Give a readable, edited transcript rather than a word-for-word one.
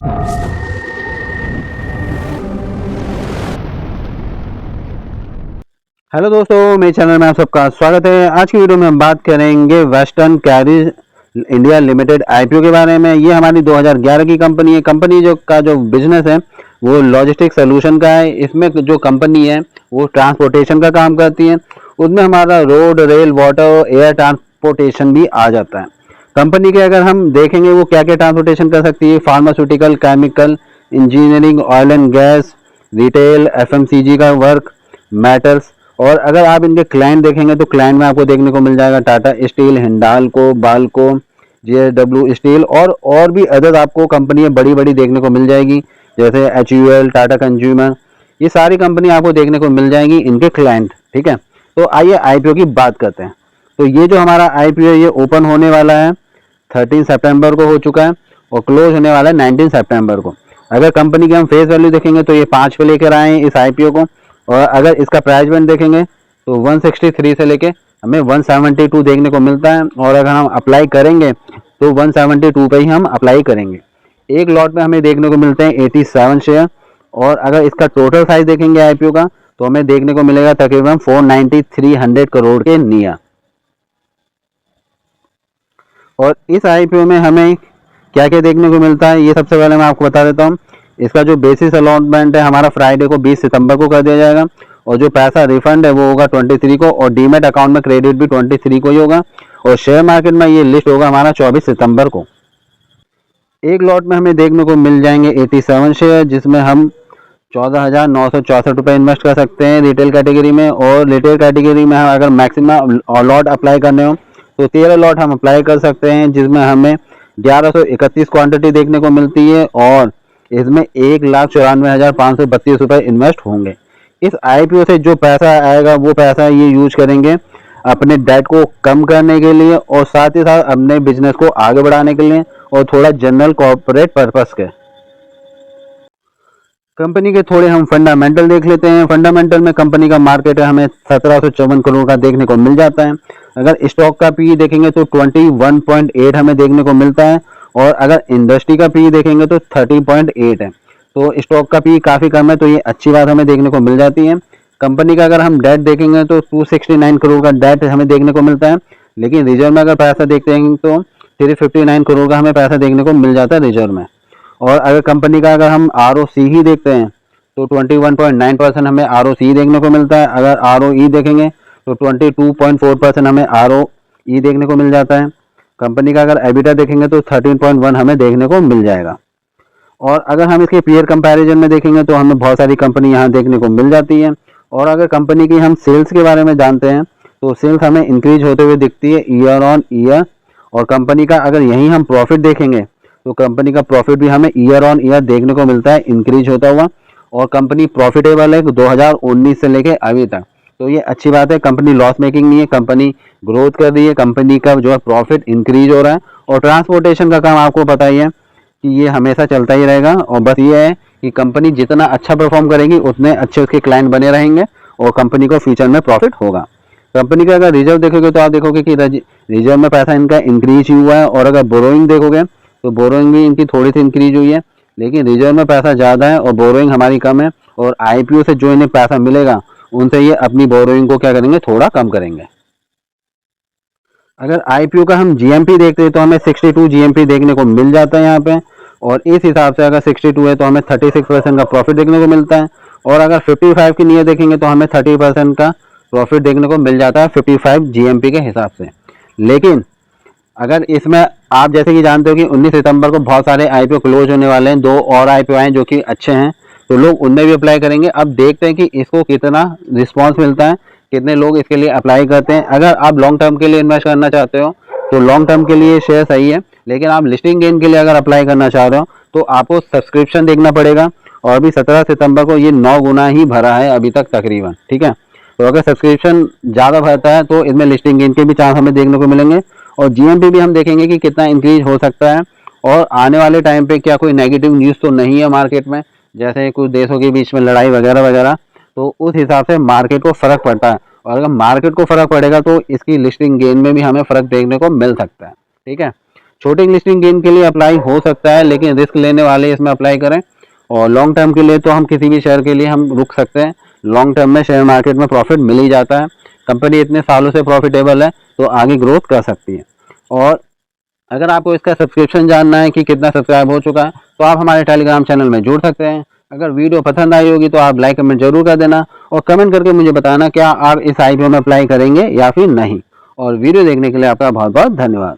Hello दोस्तों, मेरे channel में आप सबका स्वागत है। आज की वीडियो में हम बात करेंगे western carries India limited IPO के बारे में। ये हमारी 2011 की कंपनी है। कंपनी जो बिजनेस है वो लॉजिस्टिक सोल्यूशन का है। इसमें जो कंपनी है वो ट्रांसपोर्टेशन का काम करती है। उसमें हमारा road, rail, water, air transportation भी आ जाता है। कंपनी के अगर हम देखेंगे वो क्या क्या ट्रांसपोर्टेशन कर सकती है, pharmaceutical, chemical, engineering, oil and gas, retail, FMCG का वर्क, मेटल्स। और अगर आप इनके क्लाइंट देखेंगे तो क्लाइंट में आपको देखने को मिल जाएगा Tata steel, Hindalco, Balco, JSW steel और भी अदर आपको कंपनियां बड़ी बड़ी देखने को मिल जाएगी, जैसे एचयूएल, टाटा कंज्यूमर। ये सारी कंपनी आपको देखने को मिल जाएंगी इनके क्लाइंट। ठीक है, तो आइए आईपीओ की बात करते हैं। तो ये जो हमारा आईपीओ ये ओपन होने वाला है 13 सितंबर को हो चुका है और क्लोज होने वाला है 19 सितंबर को। अगर कंपनी की हम फेस वैल्यू देखेंगे तो ये 5 पे लेकर आए हैं इस आईपीओ को। और अगर इसका प्राइस बैंड देखेंगे तो 163 से लेके हमें 172 देखने को मिलता है। और अगर हम अप्लाई करेंगे तो 172 पे ही हम अप्लाई करेंगे। एक लॉट में हमें देखने को मिलते हैं 87 शेयर। और अगर इसका टोटल साइज देखेंगे आईपीओ का तो हमें देखने को मिलेगा तकरीबन 493 करोड़ के नियर। और इस आईपीओ में हमें क्या क्या देखने को मिलता है ये सबसे पहले मैं आपको बता देता हूँ। इसका जो बेसिस अलॉटमेंट है हमारा फ्राइडे को 20 सितंबर को कर दिया जाएगा। और जो पैसा रिफंड है वो होगा 23 को और डीमेट अकाउंट में क्रेडिट भी 23 को ही होगा। और शेयर मार्केट में ये लिस्ट होगा हमारा 24 सितंबर को। एक लॉट में हमें देखने को मिल जाएंगे 87 शेयर, जिसमें हम 14,964 रुपये इन्वेस्ट कर सकते हैं रिटेल कैटेगरी में। और रिटेल कैटेगरी में हम अगर मैक्सिमम लॉट अप्लाई करने हो तो 13 लॉट हम अप्लाई कर सकते हैं, जिसमें हमें 1131 क्वांटिटी देखने को मिलती है। और इसमें 1,94,532 रुपये इन्वेस्ट होंगे। इस आईपीओ से जो पैसा आएगा वो पैसा ये यूज करेंगे अपने डेट को कम करने के लिए और साथ ही साथ अपने बिजनेस को आगे बढ़ाने के लिए और थोड़ा जनरल कॉर्पोरेट पर्पस के। कंपनी के थोड़े हम फंडामेंटल देख लेते हैं। फंडामेंटल में कंपनी का मार्केट है हमें 1754 करोड़ का देखने को मिल जाता है। अगर स्टॉक का पी देखेंगे तो 21.8 हमें देखने को मिलता है। और अगर इंडस्ट्री का पी देखेंगे तो 30.8 है। तो स्टॉक का पी काफ़ी कम है, तो ये अच्छी बात हमें देखने को मिल जाती है। कंपनी का अगर हम डेट देखेंगे तो 269 करोड़ का डेट हमें देखने को मिलता है। लेकिन रिजर्व में अगर पैसा देखते हैं तो 359 करोड़ का हमें पैसा देखने को मिल जाता है रिजर्व में। और अगर कंपनी का अगर हम आरओसी ही देखते हैं तो 21.9% हमें आरओसी देखने को मिलता है। अगर आरओई देखेंगे तो 22.4% हमें आरओई देखने को मिल जाता है। कंपनी का अगर एबिटा देखेंगे तो 13.1 हमें देखने को मिल जाएगा। और अगर हम इसके पीयर कंपैरिजन में देखेंगे तो हमें बहुत सारी कंपनी यहाँ देखने को मिल जाती है। और अगर कंपनी की हम सेल्स के बारे में जानते हैं तो सेल्स हमें इंक्रीज होते हुए दिखती है ईयर ऑन ईयर। और कंपनी का अगर यहीं हम प्रॉफिट देखेंगे तो कंपनी का प्रॉफिट भी हमें ईयर ऑन ईयर देखने को मिलता है इंक्रीज होता हुआ। और कंपनी प्रॉफिटेबल है 2019 से लेके अभी तक, तो ये अच्छी बात है। कंपनी लॉस मेकिंग नहीं है, कंपनी ग्रोथ कर रही है, कंपनी का जो है प्रॉफिट इंक्रीज हो रहा है। और ट्रांसपोर्टेशन का काम आपको पता ही है कि ये हमेशा चलता ही रहेगा। और बस ये है कि कंपनी जितना अच्छा परफॉर्म करेगी उतने अच्छे उसके क्लाइंट बने रहेंगे और कंपनी को फ्यूचर में प्रॉफिट होगा। कंपनी का अगर रिजर्व देखोगे तो आप देखोगे कि रिजर्व में पैसा इनका इंक्रीज ही हुआ है। और अगर बोरोइंग देखोगे तो बोरोइंग भी इनकी थोड़ी सी इंक्रीज हुई है, लेकिन रिजर्व में पैसा ज़्यादा है और बोरोइंग हमारी कम है। और आईपीओ से जो इन्हें पैसा मिलेगा उनसे ये अपनी बोरोइंग को क्या करेंगे, थोड़ा कम करेंगे। अगर आईपीओ का हम जीएमपी देखते हैं तो हमें 62 जीएमपी देखने को मिल जाता है यहाँ पे। और इस हिसाब से अगर 62 है तो हमें 36% का प्रॉफिट देखने को मिलता है। और अगर 55 की नियर देखेंगे तो हमें 30% का प्रॉफिट देखने को मिल जाता है 55 जीएमपी के हिसाब से। लेकिन अगर इसमें आप जैसे कि जानते हो कि 19 सितंबर को बहुत सारे आईपीओ क्लोज होने वाले हैं, 2 और आईपीओ हैं जो कि अच्छे हैं, तो लोग उनमें भी अप्लाई करेंगे। अब देखते हैं कि इसको कितना रिस्पांस मिलता है, कितने लोग इसके लिए अप्लाई करते हैं। अगर आप लॉन्ग टर्म के लिए इन्वेस्ट करना चाहते हो तो लॉन्ग टर्म के लिए शेयर सही है। लेकिन आप लिस्टिंग गेन के लिए अगर अप्लाई करना चाह रहे हो तो आपको सब्सक्रिप्शन देखना पड़ेगा। और अभी 17 सितंबर को ये 9 गुना ही भरा है अभी तक तकरीबन। ठीक है, तो अगर सब्सक्रिप्शन ज़्यादा भरता है तो इसमें लिस्टिंग गेन के भी चांस हमें देखने को मिलेंगे। और जीएमपी भी हम देखेंगे कि कितना इंक्रीज हो सकता है। और आने वाले टाइम पे क्या कोई नेगेटिव न्यूज़ तो नहीं है मार्केट में, जैसे कुछ देशों के बीच में लड़ाई वगैरह वगैरह, तो उस हिसाब से मार्केट को फ़र्क पड़ता है। और अगर मार्केट को फ़र्क पड़ेगा तो इसकी लिस्टिंग गेन में भी हमें फ़र्क देखने को मिल सकता है। ठीक है, छोटे लिस्टिंग गेन के लिए अप्लाई हो सकता है, लेकिन रिस्क लेने वाले इसमें अप्लाई करें। और लॉन्ग टर्म के लिए तो हम किसी भी शेयर के लिए हम रुक सकते हैं। लॉन्ग टर्म में शेयर मार्केट में प्रॉफिट मिल ही जाता है। कंपनी इतने सालों से प्रॉफिटेबल है तो आगे ग्रोथ कर सकती है। और अगर आपको इसका सब्सक्रिप्शन जानना है कि कितना सब्सक्राइब हो चुका है, तो आप हमारे टेलीग्राम चैनल में जुड़ सकते हैं। अगर वीडियो पसंद आई होगी तो आप लाइक कमेंट जरूर कर देना, और कमेंट करके मुझे बताना क्या आप इस IPO में अप्लाई करेंगे या फिर नहीं। और वीडियो देखने के लिए आपका बहुत बहुत धन्यवाद।